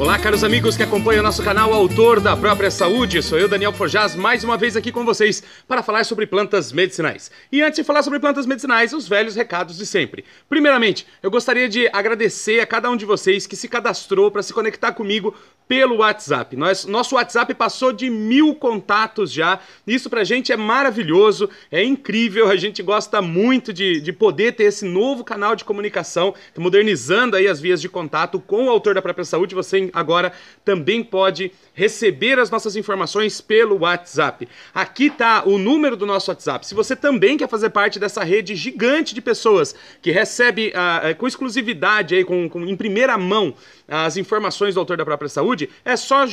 Olá, caros amigos que acompanham o nosso canal Autor da Própria Saúde. Sou eu, Daniel Forjaz, mais uma vez aqui com vocês para falar sobre plantas medicinais. E antes de falar sobre plantas medicinais, os velhos recados de sempre. Primeiramente, eu gostaria de agradecer a cada um de vocês que se cadastrou para se conectar comigo pelo WhatsApp. Nosso WhatsApp passou de 1000 contatos já. Isso pra gente é maravilhoso, é incrível. A gente gosta muito de poder ter esse novo canal de comunicação, modernizando aí as vias de contato com o Autor da Própria Saúde. Você agora também pode receber as nossas informações pelo WhatsApp. Aqui tá o número do nosso WhatsApp. Se você também quer fazer parte dessa rede gigante de pessoas que recebe com exclusividade, aí, em primeira mão, as informações do Autor da Própria Saúde, é só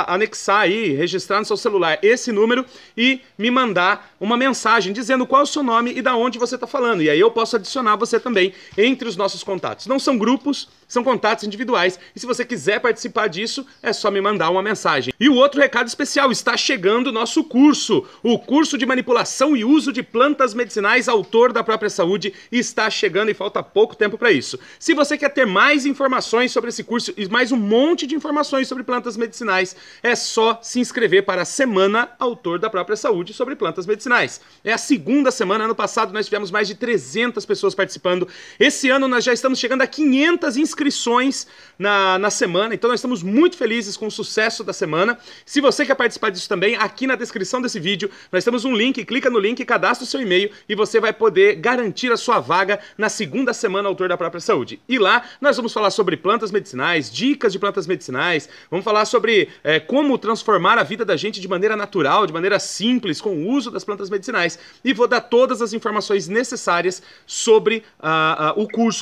anexar aí, registrar no seu celular esse número e me mandar uma mensagem dizendo qual é o seu nome e da onde você está falando. E aí eu posso adicionar você também entre os nossos contatos. Não são grupos, são contatos individuais. E se você quiser participar disso, é só me mandar uma mensagem. E o outro recado especial, está chegando o nosso curso. O curso de manipulação e uso de plantas medicinais, Autor da Própria Saúde, está chegando e falta pouco tempo para isso. Se você quer ter mais informações sobre esse curso e mais um monte de informações sobre plantas medicinais, é só se inscrever para a Semana Autor da Própria Saúde sobre plantas medicinais. É a segunda semana. Ano passado nós tivemos mais de 300 pessoas participando. Esse ano nós já estamos chegando a 500 inscrições na semana, então nós estamos muito felizes com o sucesso da semana. Se você quer participar disso também, aqui na descrição desse vídeo nós temos um link, clica no link, cadastra o seu e-mail e você vai poder garantir a sua vaga na segunda semana Autor da Própria Saúde. E lá nós vamos falar sobre plantas medicinais, dicas de plantas medicinais, vamos falar sobre como transformar a vida da gente de maneira natural, de maneira simples, com o uso das plantas medicinais. E vou dar todas as informações necessárias sobre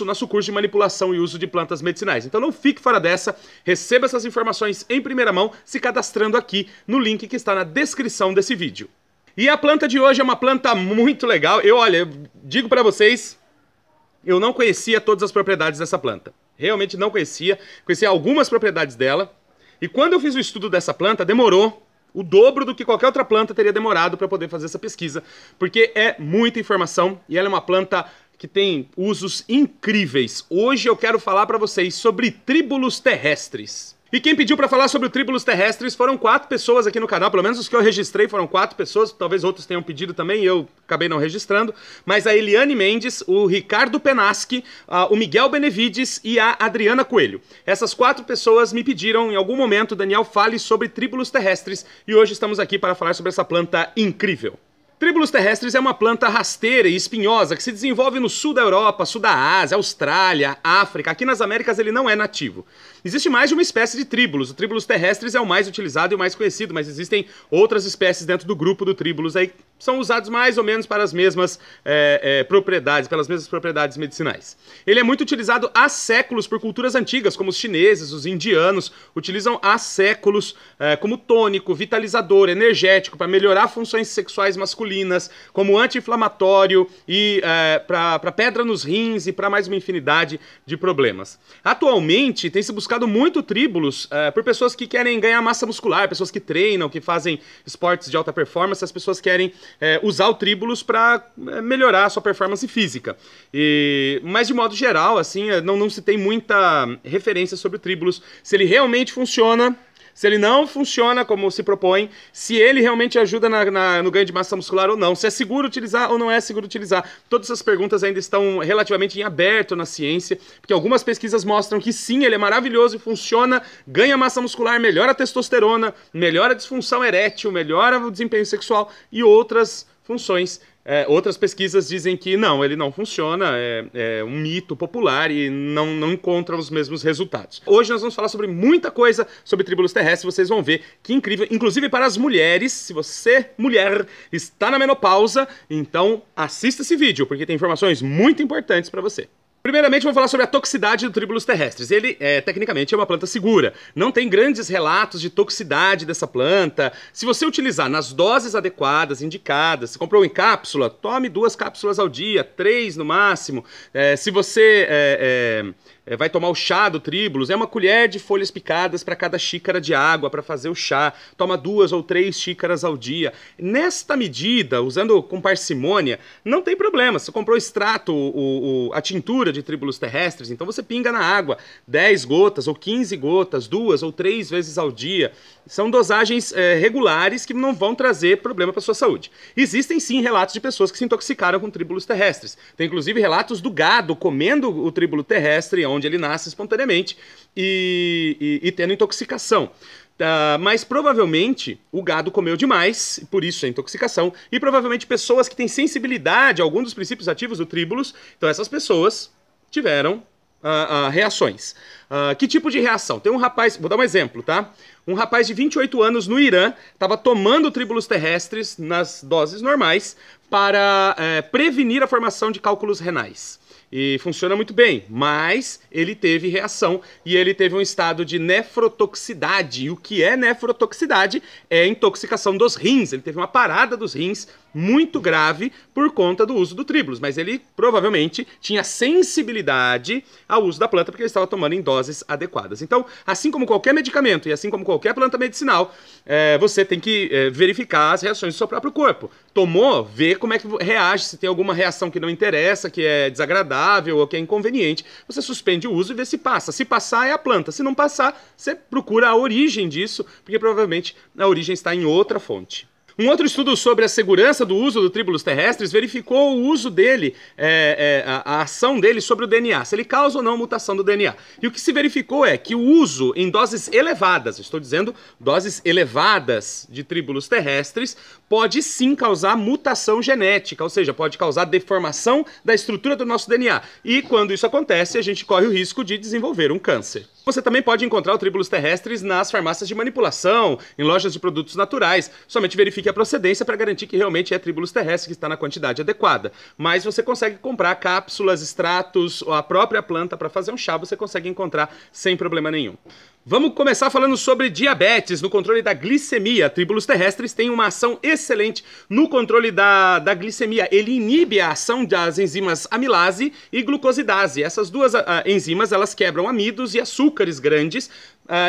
nosso curso de manipulação e uso de plantas medicinais. Então não fique fora dessa, receba essas informações em primeira mão, se cadastrando aqui no link que está na descrição desse vídeo. E a planta de hoje é uma planta muito legal. Eu digo para vocês, eu não conhecia todas as propriedades dessa planta. Realmente não conhecia algumas propriedades dela. E quando eu fiz o estudo dessa planta, demorou o dobro do que qualquer outra planta teria demorado para poder fazer essa pesquisa, porque é muita informação e ela é uma planta que tem usos incríveis. Hoje eu quero falar para vocês sobre tríbulos terrestres. E quem pediu para falar sobre o tríbulos terrestres foram 4 pessoas aqui no canal, pelo menos os que eu registrei foram 4 pessoas, talvez outros tenham pedido também e eu acabei não registrando, mas a Eliane Mendes, o Ricardo Penaschi, o Miguel Benevides e a Adriana Coelho. Essas 4 pessoas me pediram em algum momento, Daniel, fale sobre tríbulos terrestres e hoje estamos aqui para falar sobre essa planta incrível. Tríbulos terrestres é uma planta rasteira e espinhosa que se desenvolve no sul da Europa, sul da Ásia, Austrália, África. Aqui nas Américas ele não é nativo. Existe mais de uma espécie de tríbulos. O tríbulos terrestres é o mais utilizado e o mais conhecido, mas existem outras espécies dentro do grupo do tríbulos aí que são usados mais ou menos para as mesmas propriedades, pelas mesmas propriedades medicinais. Ele é muito utilizado há séculos por culturas antigas, como os chineses, os indianos, utilizam há séculos como tônico, vitalizador, energético, para melhorar funções sexuais masculinas, como anti-inflamatório e para pedra nos rins e para mais uma infinidade de problemas. Atualmente tem se buscado muito tríbulos por pessoas que querem ganhar massa muscular, pessoas que treinam, que fazem esportes de alta performance, as pessoas querem usar o tríbulos para melhorar a sua performance física. Mas de modo geral, assim, não se tem muita referência sobre o tríbulos, se ele realmente funciona, se ele não funciona como se propõe, se ele realmente ajuda no ganho de massa muscular ou não, se é seguro utilizar ou não é seguro utilizar. Todas essas perguntas ainda estão relativamente em aberto na ciência, porque algumas pesquisas mostram que sim, ele é maravilhoso e funciona, ganha massa muscular, melhora a testosterona, melhora a disfunção erétil, melhora o desempenho sexual e outras funções. Outras pesquisas dizem que não, ele não funciona, é um mito popular e não encontram os mesmos resultados. Hoje nós vamos falar sobre muita coisa sobre tríbulos terrestres, vocês vão ver que incrível, inclusive para as mulheres. Se você, mulher, está na menopausa, então assista esse vídeo, porque tem informações muito importantes para você. Primeiramente, vamos falar sobre a toxicidade do tríbulos terrestres. Ele, tecnicamente, é uma planta segura. Não tem grandes relatos de toxicidade dessa planta. Se você utilizar nas doses adequadas, indicadas, se comprou em cápsula, tome 2 cápsulas ao dia, 3 no máximo. Se você vai tomar o chá do Tribulus, é uma colher de folhas picadas para cada xícara de água para fazer o chá. Toma 2 ou 3 xícaras ao dia. Nesta medida, usando com parcimônia, não tem problema. Você comprou o extrato, a tintura de Tribulus terrestres, então você pinga na água 10 gotas ou 15 gotas, 2 ou 3 vezes ao dia. São dosagens regulares que não vão trazer problema para sua saúde. Existem sim relatos de pessoas que se intoxicaram com Tribulus terrestres. Tem inclusive relatos do gado comendo o Tríbulo terrestre, onde ele nasce espontaneamente, e tendo intoxicação. Mas provavelmente o gado comeu demais, por isso a intoxicação, e provavelmente pessoas que têm sensibilidade a algum dos princípios ativos do Tribulus, então essas pessoas tiveram reações. Que tipo de reação? Tem um rapaz, vou dar um exemplo, tá? Um rapaz de 28 anos no Irã estava tomando Tribulus terrestres nas doses normais para prevenir a formação de cálculos renais. E funciona muito bem, mas ele teve reação e ele teve um estado de nefrotoxicidade. E o que é nefrotoxicidade? É intoxicação dos rins. Ele teve uma parada dos rins muito grave por conta do uso do Tribulus, mas ele provavelmente tinha sensibilidade ao uso da planta porque ele estava tomando em doses adequadas. Então, assim como qualquer medicamento e assim como qualquer planta medicinal, você tem que verificar as reações do seu próprio corpo. Tomou, vê como é que reage, se tem alguma reação que não interessa, que é desagradável ou que é inconveniente, você suspende o uso e vê se passa. Se passar, é a planta. Se não passar, você procura a origem disso, porque provavelmente a origem está em outra fonte. Um outro estudo sobre a segurança do uso do Tribulus terrestres verificou o uso dele, a ação dele sobre o DNA, se ele causa ou não mutação do DNA. E o que se verificou é que o uso em doses elevadas, estou dizendo doses elevadas de Tribulus terrestres, pode sim causar mutação genética, ou seja, pode causar deformação da estrutura do nosso DNA. E quando isso acontece, a gente corre o risco de desenvolver um câncer. Você também pode encontrar o Tribulus terrestres nas farmácias de manipulação, em lojas de produtos naturais. Somente verifique a procedência para garantir que realmente é Tribulus terrestre que está na quantidade adequada. Mas você consegue comprar cápsulas, extratos ou a própria planta para fazer um chá, você consegue encontrar sem problema nenhum. Vamos começar falando sobre diabetes, no controle da glicemia. Tribulus terrestres tem uma ação excelente no controle da glicemia. Ele inibe a ação das enzimas amilase e glucosidase. Essas duas enzimas, elas quebram amidos e açúcares grandes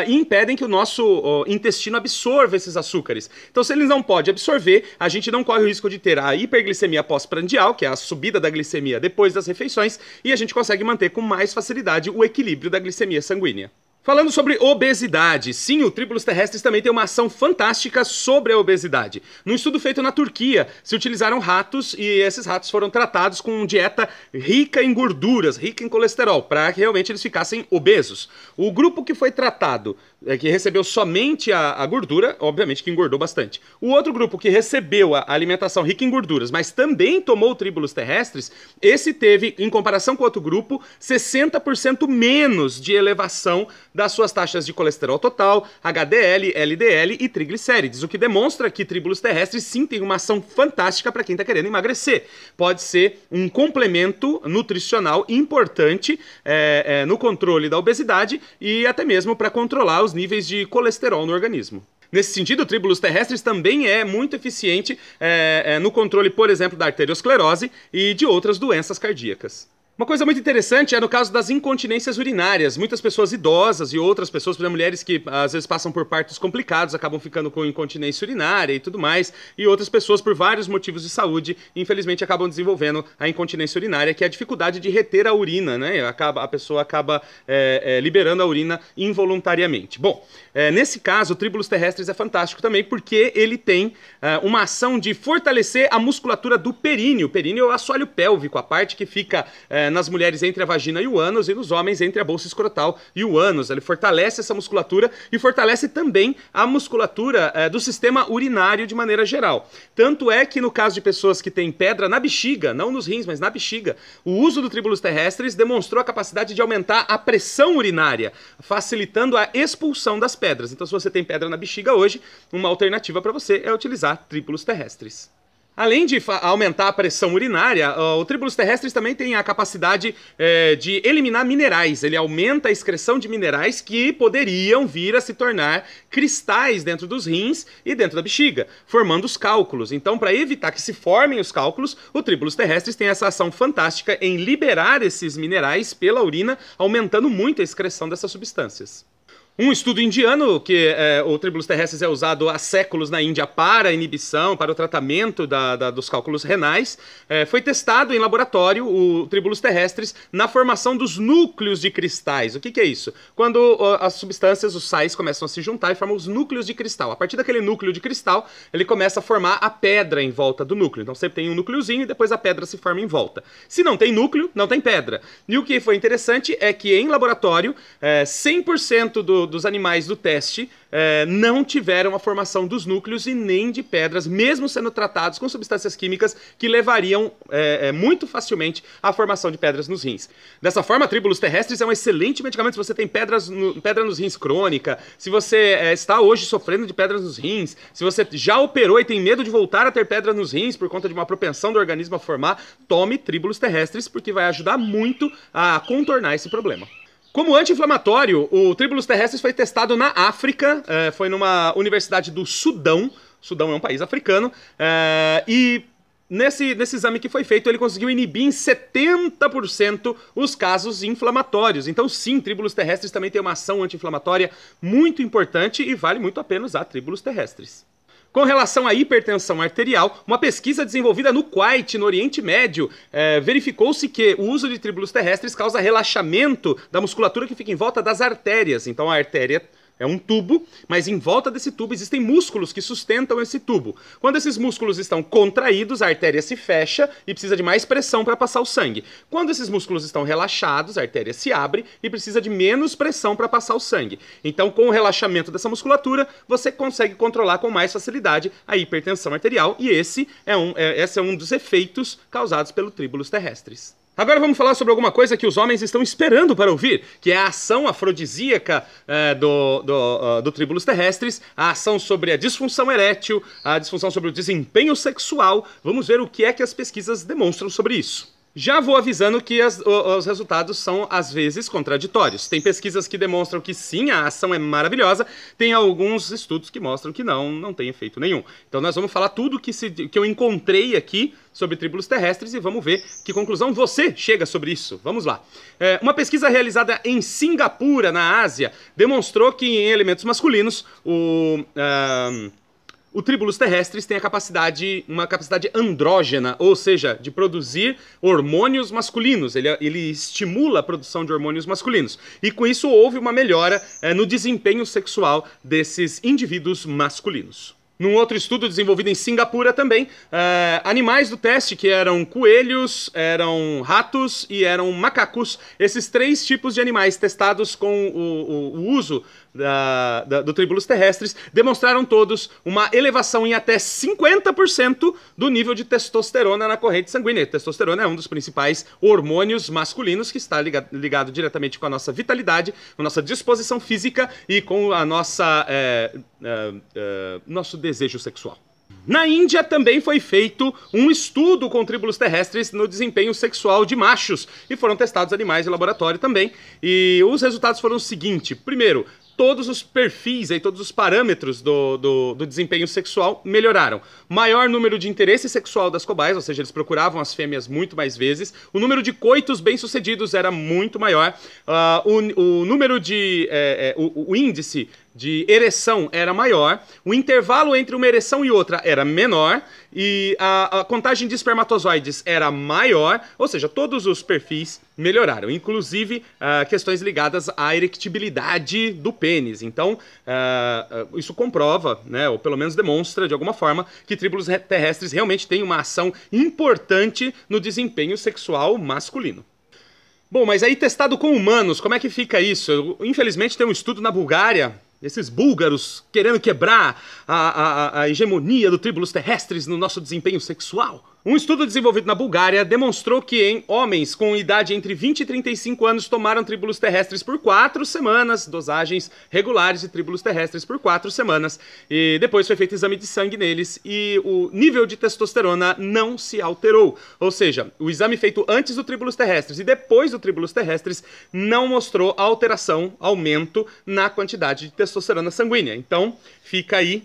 e impedem que o nosso intestino absorva esses açúcares. Então, se ele não pode absorver, a gente não corre o risco de ter a hiperglicemia pós-prandial, que é a subida da glicemia depois das refeições, e a gente consegue manter com mais facilidade o equilíbrio da glicemia sanguínea. Falando sobre obesidade, sim, o Tribulus terrestres também tem uma ação fantástica sobre a obesidade. Num estudo feito na Turquia, se utilizaram ratos e esses ratos foram tratados com dieta rica em gorduras, rica em colesterol, para que realmente eles ficassem obesos. O grupo que foi tratado, que recebeu somente a gordura, obviamente que engordou bastante. O outro grupo que recebeu a alimentação rica em gorduras, mas também tomou o Tribulus terrestres, esse teve, em comparação com o outro grupo, 60% menos de elevação das suas taxas de colesterol total, HDL, LDL e triglicérides, o que demonstra que Tribulus terrestres sim tem uma ação fantástica para quem está querendo emagrecer. Pode ser um complemento nutricional importante no controle da obesidade e até mesmo para controlar os níveis de colesterol no organismo. Nesse sentido, o Tribulus terrestres também é muito eficiente no controle, por exemplo, da arteriosclerose e de outras doenças cardíacas. Uma coisa muito interessante é no caso das incontinências urinárias. Muitas pessoas idosas e outras pessoas, por exemplo, mulheres que às vezes passam por partos complicados, acabam ficando com incontinência urinária e tudo mais, e outras pessoas, por vários motivos de saúde, infelizmente acabam desenvolvendo a incontinência urinária, que é a dificuldade de reter a urina, né? A pessoa acaba liberando a urina involuntariamente. Bom, nesse caso, o Tribulus terrestres é fantástico também porque ele tem uma ação de fortalecer a musculatura do períneo. O períneo é o assoalho pélvico, a parte que fica nas mulheres entre a vagina e o ânus e nos homens entre a bolsa escrotal e o ânus. Ele fortalece essa musculatura e fortalece também a musculatura do sistema urinário de maneira geral. Tanto é que no caso de pessoas que têm pedra na bexiga, não nos rins, mas na bexiga, o uso do Tribulus terrestres demonstrou a capacidade de aumentar a pressão urinária, facilitando a expulsão das pedras. Então, se você tem pedra na bexiga hoje, uma alternativa para você é utilizar Tribulus terrestres. Além de aumentar a pressão urinária, o Tribulus terrestris também tem a capacidade de eliminar minerais. Ele aumenta a excreção de minerais que poderiam vir a se tornar cristais dentro dos rins e dentro da bexiga, formando os cálculos. Então, para evitar que se formem os cálculos, o Tribulus terrestris tem essa ação fantástica em liberar esses minerais pela urina, aumentando muito a excreção dessas substâncias. Um estudo indiano, que o Tribulus terrestris é usado há séculos na Índia para a inibição, para o tratamento dos cálculos renais, foi testado em laboratório o Tribulus terrestris na formação dos núcleos de cristais. O que é isso? Quando as substâncias, os sais, começam a se juntar e formam os núcleos de cristal. A partir daquele núcleo de cristal, ele começa a formar a pedra em volta do núcleo. Então sempre tem um núcleozinho e depois a pedra se forma em volta. Se não tem núcleo, não tem pedra. E o que foi interessante é que em laboratório, 100% dos animais do teste não tiveram a formação dos núcleos e nem de pedras, mesmo sendo tratados com substâncias químicas que levariam muito facilmente à formação de pedras nos rins. Dessa forma, a Tribulus terrestris é um excelente medicamento se você tem pedra nos rins crônica, se você está hoje sofrendo de pedras nos rins, se você já operou e tem medo de voltar a ter pedra nos rins por conta de uma propensão do organismo a formar, tome Tribulus terrestris, porque vai ajudar muito a contornar esse problema. Como anti-inflamatório, o Tribulus terrestris foi testado na África, foi numa universidade do Sudão. Sudão é um país africano, e nesse exame que foi feito, ele conseguiu inibir em 70% os casos inflamatórios. Então sim, Tribulus terrestris também tem uma ação anti-inflamatória muito importante e vale muito a pena usar Tribulus terrestris. Com relação à hipertensão arterial, uma pesquisa desenvolvida no Kuwait, no Oriente Médio, verificou-se que o uso de Tribulus terrestris causa relaxamento da musculatura que fica em volta das artérias. Então a artéria é um tubo, mas em volta desse tubo existem músculos que sustentam esse tubo. Quando esses músculos estão contraídos, a artéria se fecha e precisa de mais pressão para passar o sangue. Quando esses músculos estão relaxados, a artéria se abre e precisa de menos pressão para passar o sangue. Então, com o relaxamento dessa musculatura, você consegue controlar com mais facilidade a hipertensão arterial, e esse é um dos efeitos causados pelo Tribulus terrestris. Agora vamos falar sobre alguma coisa que os homens estão esperando para ouvir, que é a ação afrodisíaca do Tribulus terrestris, a ação sobre a disfunção erétil, a disfunção sobre o desempenho sexual. Vamos ver o que é que as pesquisas demonstram sobre isso. Já vou avisando que os resultados são, às vezes, contraditórios. Tem pesquisas que demonstram que sim, a ação é maravilhosa, tem alguns estudos que mostram que não tem efeito nenhum. Então nós vamos falar tudo que eu encontrei aqui sobre Tribulus terrestris e vamos ver que conclusão você chega sobre isso. Vamos lá. Uma pesquisa realizada em Singapura, na Ásia, demonstrou que em elementos masculinos, o Tribulus terrestris tem uma capacidade andrógena, ou seja, de produzir hormônios masculinos. Ele estimula a produção de hormônios masculinos. E com isso houve uma melhora no desempenho sexual desses indivíduos masculinos. Num outro estudo desenvolvido em Singapura também, animais do teste, que eram coelhos, eram ratos e eram macacos, esses 3 tipos de animais testados com o uso do Tribulus terrestris, demonstraram todos uma elevação em até 50% do nível de testosterona na corrente sanguínea. A testosterona é um dos principais hormônios masculinos que está ligado diretamente com a nossa vitalidade, com a nossa disposição física e com a nosso desejo sexual. Na Índia também foi feito um estudo com Tribulus terrestris no desempenho sexual de machos e foram testados animais em laboratório também. E os resultados foram o seguinte: primeiro, todos os perfis, todos os parâmetros do desempenho sexual melhoraram. Maior número de interesse sexual das cobaias, ou seja, eles procuravam as fêmeas muito mais vezes. O número de coitos bem-sucedidos era muito maior. O índice de ereção era maior, o intervalo entre uma ereção e outra era menor e a contagem de espermatozoides era maior, ou seja, todos os perfis melhoraram, inclusive questões ligadas à erectibilidade do pênis. Então, isso comprova, né, ou pelo menos demonstra de alguma forma, que Tribulus terrestris realmente tem uma ação importante no desempenho sexual masculino. Bom, mas aí testado com humanos, como é que fica isso? Infelizmente tem um estudo na Bulgária, esses búlgaros querendo quebrar a hegemonia do Tribulus terrestris no nosso desempenho sexual. Um estudo desenvolvido na Bulgária demonstrou que em homens com idade entre 20 e 35 anos tomaram tríbulos terrestres por 4 semanas, dosagens regulares de tríbulos terrestres por 4 semanas, e depois foi feito exame de sangue neles e o nível de testosterona não se alterou. Ou seja, o exame feito antes do tríbulos terrestres e depois do tríbulos terrestres não mostrou alteração, aumento na quantidade de testosterona sanguínea. Então, fica aí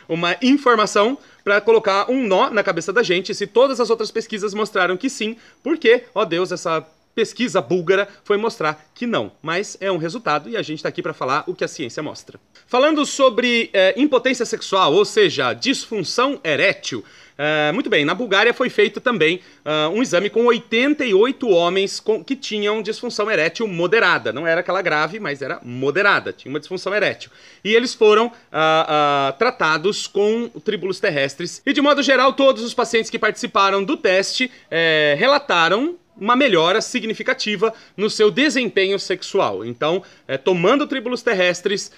uma informação para colocar um nó na cabeça da gente se todas as outras pesquisas mostraram que sim, porque, ó Deus, essa pesquisa búlgara foi mostrar que não. Mas é um resultado e a gente está aqui para falar o que a ciência mostra. Falando sobre impotência sexual, ou seja, disfunção erétil, muito bem, na Bulgária foi feito também um exame com 88 homens que tinham disfunção erétil moderada. Não era aquela grave, mas era moderada, tinha uma disfunção erétil. E eles foram tratados com tríbulos terrestres. E de modo geral, todos os pacientes que participaram do teste relataram uma melhora significativa no seu desempenho sexual. Então, tomando tríbulos terrestres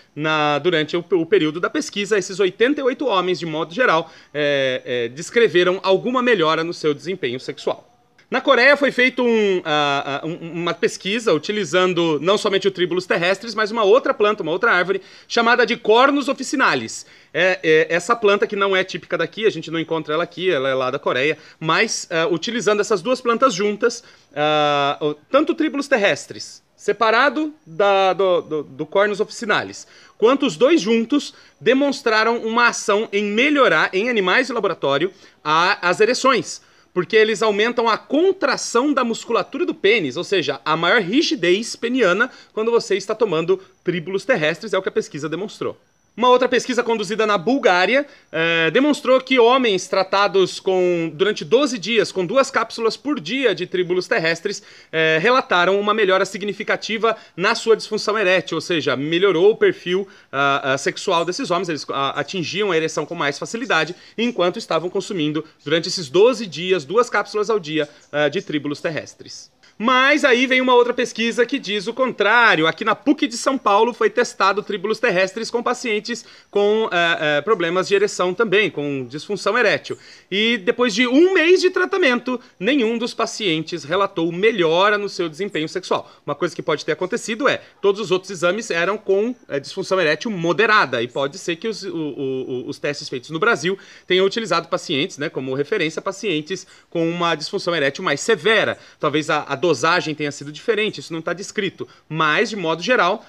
durante o período da pesquisa, esses 88 homens, de modo geral, descreveram alguma melhora no seu desempenho sexual. Na Coreia foi feita uma pesquisa utilizando não somente o tríbulos terrestres, mas uma outra planta, uma outra árvore, chamada de Cornus officinalis. Essa planta que não é típica daqui, a gente não encontra ela aqui, ela é lá da Coreia, mas utilizando essas duas plantas juntas, tanto o tríbulos terrestres, separado do Cornus officinalis, quanto os dois juntos demonstraram uma ação em melhorar, em animais de laboratório, as ereções. Porque eles aumentam a contração da musculatura do pênis, ou seja, a maior rigidez peniana quando você está tomando tríbulos terrestres, é o que a pesquisa demonstrou. Uma outra pesquisa conduzida na Bulgária demonstrou que homens tratados durante 12 dias com 2 cápsulas por dia de tríbulos terrestres relataram uma melhora significativa na sua disfunção erétil, ou seja, melhorou o perfil sexual desses homens, eles atingiam a ereção com mais facilidade enquanto estavam consumindo durante esses 12 dias 2 cápsulas ao dia de tríbulos terrestres. Mas aí vem uma outra pesquisa que diz o contrário. Aqui na PUC de São Paulo foi testado tríbulos terrestres com pacientes com problemas de ereção também, com disfunção erétil. E depois de 1 mês de tratamento, nenhum dos pacientes relatou melhora no seu desempenho sexual. Uma coisa que pode ter acontecido todos os outros exames eram com disfunção erétil moderada. E pode ser que os testes feitos no Brasil tenham utilizado pacientes, como referência, pacientes com uma disfunção erétil mais severa. Talvez a dosagem tenha sido diferente, isso não está descrito, mas de modo geral,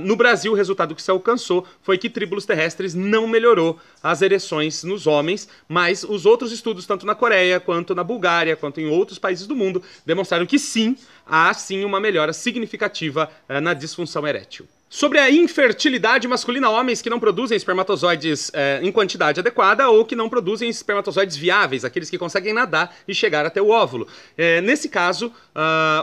no Brasil o resultado que se alcançou foi que tríbulos terrestres não melhorou as ereções nos homens, mas os outros estudos, tanto na Coreia, quanto na Bulgária, quanto em outros países do mundo, demonstraram que sim, há sim uma melhora significativa na disfunção erétil. Sobre a infertilidade masculina, homens que não produzem espermatozoides em quantidade adequada ou que não produzem espermatozoides viáveis, aqueles que conseguem nadar e chegar até o óvulo. Nesse caso,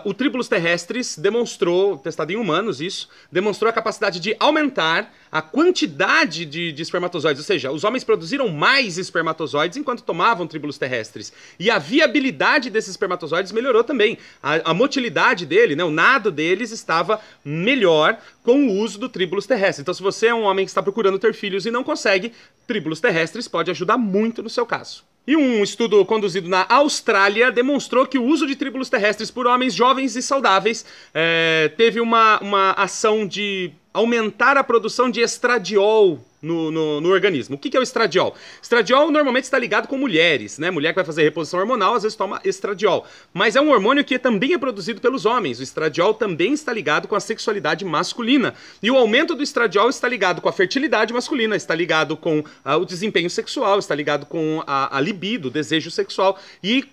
o tríbulos terrestres demonstrou, testado em humanos isso, demonstrou a capacidade de aumentar a quantidade de espermatozoides, ou seja, os homens produziram mais espermatozoides enquanto tomavam tríbulos terrestres. E a viabilidade desses espermatozoides melhorou também. A motilidade dele, o nado deles estava melhor com o uso do tríbulos terrestres. Então, se você é um homem que está procurando ter filhos e não consegue, tríbulos terrestres pode ajudar muito no seu caso. E um estudo conduzido na Austrália demonstrou que o uso de tríbulos terrestres por homens jovens e saudáveis teve uma ação de aumentar a produção de estradiol no organismo. O que é o estradiol? Estradiol normalmente está ligado com mulheres, Mulher que vai fazer reposição hormonal, às vezes toma estradiol. Mas é um hormônio que também é produzido pelos homens. O estradiol também está ligado com a sexualidade masculina. E o aumento do estradiol está ligado com a fertilidade masculina, está ligado com o desempenho sexual, está ligado com a libido, o desejo sexual. E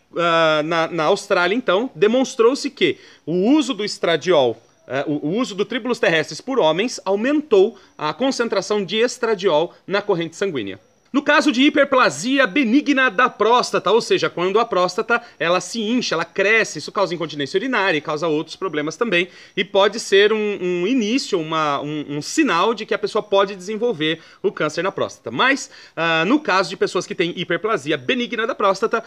na Austrália, então, demonstrou-se que o uso do estradiol, o uso do tríbulos terrestres por homens aumentou a concentração de estradiol na corrente sanguínea. No caso de hiperplasia benigna da próstata, ou seja, quando a próstata ela se incha, ela cresce, isso causa incontinência urinária e causa outros problemas também, e pode ser um início, um sinal de que a pessoa pode desenvolver o câncer na próstata. Mas, no caso de pessoas que têm hiperplasia benigna da próstata,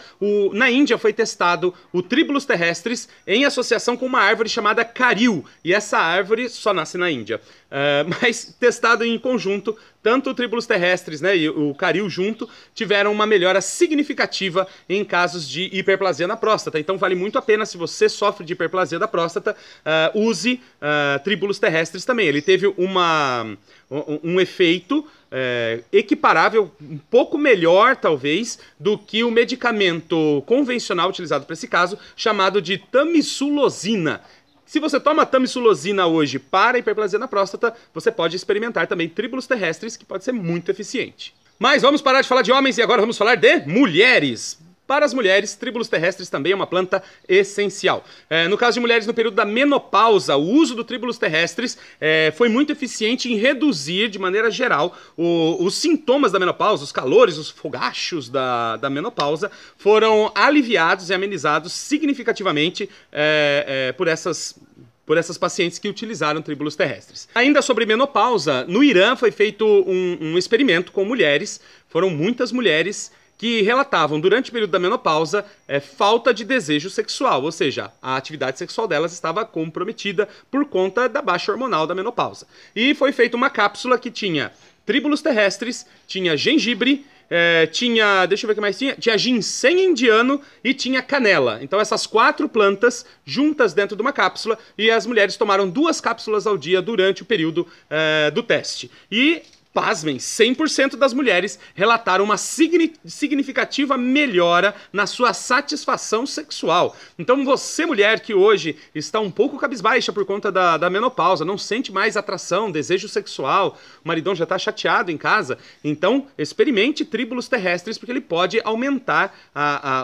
na Índia foi testado o tríbulos terrestres em associação com uma árvore chamada caril, e essa árvore só nasce na Índia. mas testado em conjunto, tanto o Tribulus terrestris, né, e o caril junto tiveram uma melhora significativa em casos de hiperplasia na próstata. Então vale muito a pena, se você sofre de hiperplasia da próstata, use Tribulus terrestris também. Ele teve um efeito equiparável, um pouco melhor talvez, do que o medicamento convencional utilizado para esse caso, chamado de tamisulosina. Se você toma tamisulosina hoje para hiperplasia na próstata, você pode experimentar também Tribulus terrestris, que pode ser muito eficiente. Mas vamos parar de falar de homens e agora vamos falar de mulheres. Para as mulheres, Tribulus terrestris também é uma planta essencial. No caso de mulheres no período da menopausa, o uso do Tribulus terrestris foi muito eficiente em reduzir, de maneira geral, os sintomas da menopausa, os calores, os fogachos da menopausa, foram aliviados e amenizados significativamente por essas pacientes que utilizaram Tribulus terrestris. Ainda sobre menopausa, no Irã foi feito um experimento com mulheres, foram muitas mulheres que relatavam durante o período da menopausa falta de desejo sexual, ou seja, a atividade sexual delas estava comprometida por conta da baixa hormonal da menopausa. E foi feita uma cápsula que tinha Tribulus terrestris, tinha gengibre, deixa eu ver o que mais tinha ginseng indiano e tinha canela. Então essas 4 plantas juntas dentro de uma cápsula, e as mulheres tomaram 2 cápsulas ao dia durante o período do teste. E pasmem, 100% das mulheres relataram uma significativa melhora na sua satisfação sexual. Então você, mulher, que hoje está um pouco cabisbaixa por conta da menopausa, não sente mais atração, desejo sexual, o maridão já está chateado em casa, então experimente Tribulus terrestris, porque ele pode aumentar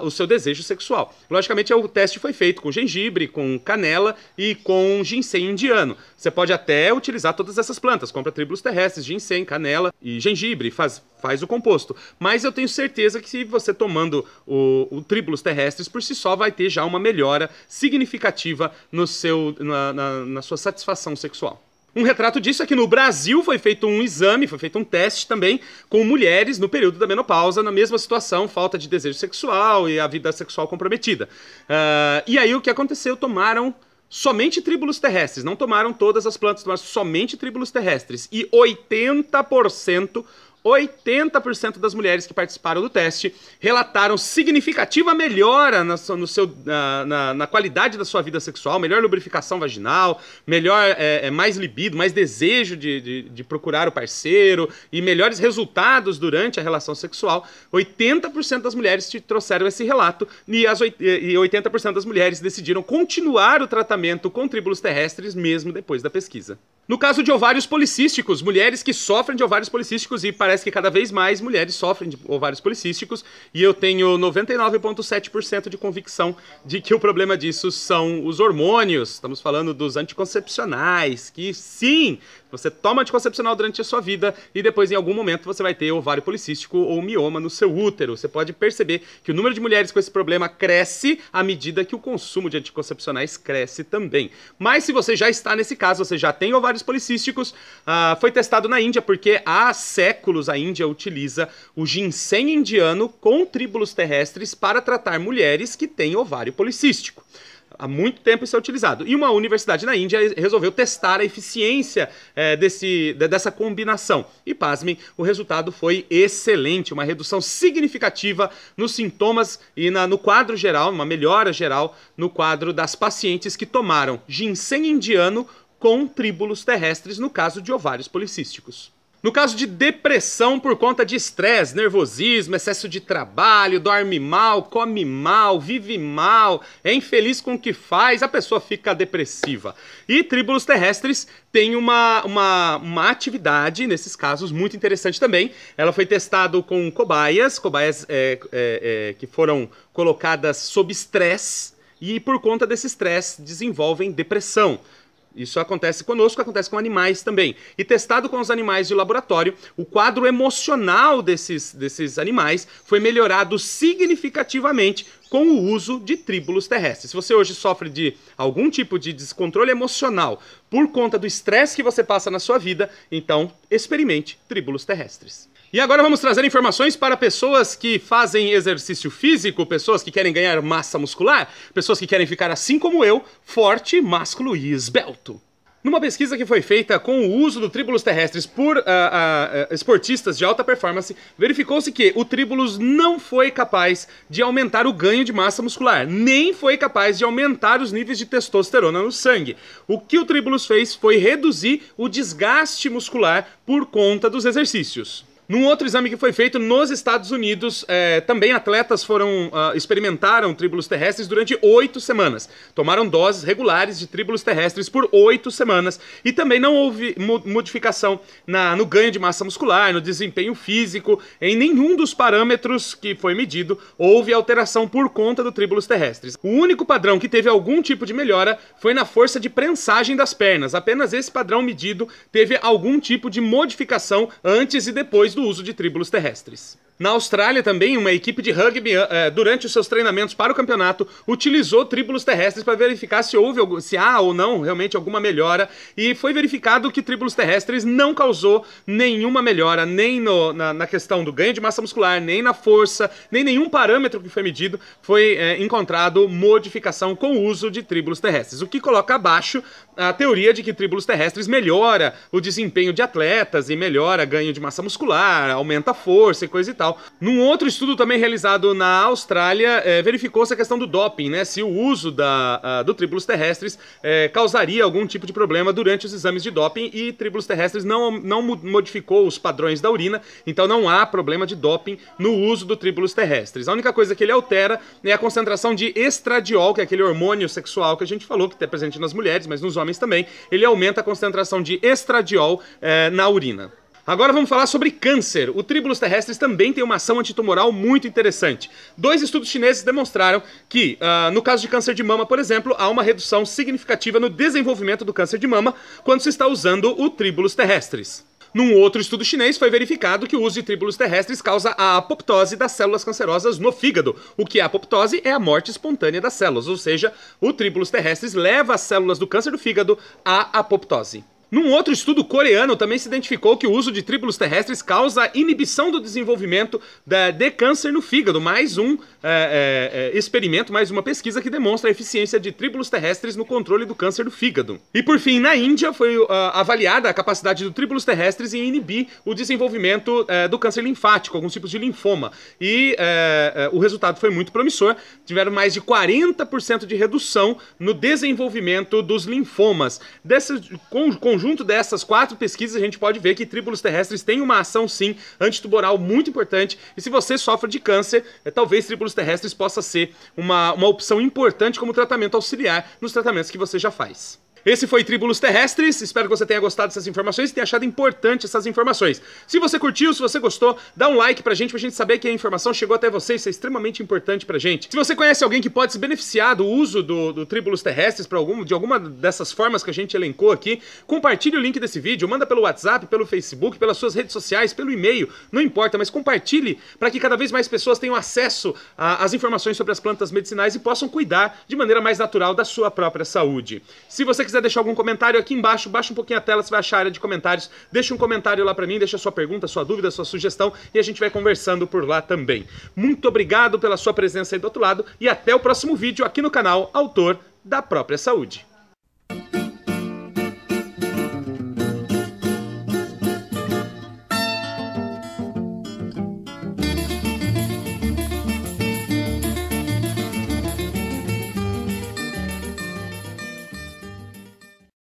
o seu desejo sexual. Logicamente, o teste foi feito com gengibre, com canela e com ginseng indiano. Você pode até utilizar todas essas plantas, compra Tribulus terrestris, ginseng, canela e gengibre, faz o composto. Mas eu tenho certeza que se você tomando o Tribulus terrestris por si só, vai ter já uma melhora significativa na sua satisfação sexual. Um retrato disso é que no Brasil foi feito um exame, foi feito um teste também com mulheres no período da menopausa, na mesma situação, falta de desejo sexual e a vida sexual comprometida. E aí o que aconteceu? Tomaram somente Tribulus terrestris, não tomaram todas as plantas, tomaram somente Tribulus terrestris. E 80% das mulheres que participaram do teste relataram significativa melhora na qualidade da sua vida sexual, melhor lubrificação vaginal, mais libido, mais desejo de procurar o parceiro e melhores resultados durante a relação sexual. 80% das mulheres te trouxeram esse relato e 80% das mulheres decidiram continuar o tratamento com Tribulus terrestris mesmo depois da pesquisa. No caso de ovários policísticos, mulheres que sofrem de ovários policísticos, e parece que cada vez mais mulheres sofrem de ovários policísticos, e eu tenho 99,7% de convicção de que o problema disso são os hormônios. Estamos falando dos anticoncepcionais, que sim, você toma anticoncepcional durante a sua vida e depois em algum momento você vai ter ovário policístico ou mioma no seu útero. Você pode perceber que o número de mulheres com esse problema cresce à medida que o consumo de anticoncepcionais cresce também. Mas se você já está nesse caso, você já tem ovários policísticos, foi testado na Índia, porque há séculos a Índia utiliza o ginseng indiano com Tribulus terrestris para tratar mulheres que têm ovário policístico. Há muito tempo isso é utilizado. E uma universidade na Índia resolveu testar a eficiência dessa combinação. E pasmem, o resultado foi excelente, uma redução significativa nos sintomas e no quadro geral, uma melhora geral no quadro das pacientes que tomaram ginseng indiano com Tribulus terrestris no caso de ovários policísticos. No caso de depressão por conta de estresse, nervosismo, excesso de trabalho, dorme mal, come mal, vive mal, é infeliz com o que faz, a pessoa fica depressiva. E Tribulus terrestris tem uma atividade, nesses casos, muito interessante também. Ela foi testada com cobaias que foram colocadas sob estresse e por conta desse estresse desenvolvem depressão. Isso acontece conosco, acontece com animais também. E testado com os animais de laboratório, o quadro emocional desses animais foi melhorado significativamente com o uso de Tribulus terrestris. Se você hoje sofre de algum tipo de descontrole emocional por conta do estresse que você passa na sua vida, então experimente Tribulus terrestris. E agora vamos trazer informações para pessoas que fazem exercício físico, pessoas que querem ganhar massa muscular, pessoas que querem ficar assim como eu, forte, másculo e esbelto. Numa pesquisa que foi feita com o uso do Tribulus terrestres por esportistas de alta performance, verificou-se que o Tribulus não foi capaz de aumentar o ganho de massa muscular, nem foi capaz de aumentar os níveis de testosterona no sangue. O que o Tribulus fez foi reduzir o desgaste muscular por conta dos exercícios. Num outro exame que foi feito nos Estados Unidos, também atletas experimentaram Tribulus terrestres durante 8 semanas. Tomaram doses regulares de Tribulus terrestres por 8 semanas e também não houve modificação no ganho de massa muscular, no desempenho físico, em nenhum dos parâmetros que foi medido houve alteração por conta do Tribulus terrestres. O único padrão que teve algum tipo de melhora foi na força de prensagem das pernas. Apenas esse padrão medido teve algum tipo de modificação antes e depois do uso de Tribulus terrestres. Na Austrália também, uma equipe de rugby, durante os seus treinamentos para o campeonato, utilizou Tribulus terrestres para verificar se há ou não realmente alguma melhora, e foi verificado que Tribulus terrestres não causou nenhuma melhora, nem na questão do ganho de massa muscular, nem na força, nem nenhum parâmetro que foi medido foi encontrado modificação com o uso de Tribulus terrestres, o que coloca abaixo a teoria de que Tribulus terrestres melhora o desempenho de atletas e melhora ganho de massa muscular, aumenta a força e coisa e tal. Num outro estudo também realizado na Austrália, verificou-se a questão do doping, né? Se o uso do Tribulus terrestres causaria algum tipo de problema durante os exames de doping, e Tribulus terrestres não modificou os padrões da urina, então não há problema de doping no uso do Tribulus terrestres. A única coisa que ele altera é a concentração de estradiol, que é aquele hormônio sexual que a gente falou, que é presente nas mulheres, mas nos homens também. Ele aumenta a concentração de estradiol na urina. Agora vamos falar sobre câncer. O Tribulus terrestres também tem uma ação antitumoral muito interessante. 2 estudos chineses demonstraram que, no caso de câncer de mama, por exemplo, há uma redução significativa no desenvolvimento do câncer de mama quando se está usando o Tribulus terrestres. Num outro estudo chinês foi verificado que o uso de Tribulus terrestres causa a apoptose das células cancerosas no fígado. O que é a apoptose? É a morte espontânea das células, ou seja, o Tribulus terrestres leva as células do câncer do fígado à apoptose. Num outro estudo coreano, também se identificou que o uso de Tribulus terrestres causa inibição do desenvolvimento de câncer no fígado. Mais um experimento, mais uma pesquisa que demonstra a eficiência de Tribulus terrestres no controle do câncer do fígado. E por fim, na Índia foi avaliada a capacidade do Tribulus terrestres em inibir o desenvolvimento do câncer linfático, alguns tipos de linfoma. E o resultado foi muito promissor. Tiveram mais de 40% de redução no desenvolvimento dos linfomas. Conjunto dessas 4 pesquisas, a gente pode ver que Tribulus terrestres tem uma ação, sim, antitumoral muito importante. E se você sofre de câncer, talvez Tribulus terrestres possa ser uma opção importante como tratamento auxiliar nos tratamentos que você já faz. Esse foi Tribulus terrestres, espero que você tenha gostado dessas informações e tenha achado importante essas informações. Se você curtiu, se você gostou, dá um like pra gente saber que a informação chegou até você, isso é extremamente importante pra gente. Se você conhece alguém que pode se beneficiar do uso do Tribulus terrestres de alguma dessas formas que a gente elencou aqui, compartilhe o link desse vídeo, manda pelo WhatsApp, pelo Facebook, pelas suas redes sociais, pelo e-mail, não importa, mas compartilhe para que cada vez mais pessoas tenham acesso às informações sobre as plantas medicinais e possam cuidar de maneira mais natural da sua própria saúde. Se você quiser deixar algum comentário aqui embaixo, baixa um pouquinho a tela, você vai achar a área de comentários, deixa um comentário lá pra mim, deixa sua pergunta, sua dúvida, sua sugestão e a gente vai conversando por lá também. Muito obrigado pela sua presença aí do outro lado e até o próximo vídeo aqui no canal Autor da Própria Saúde.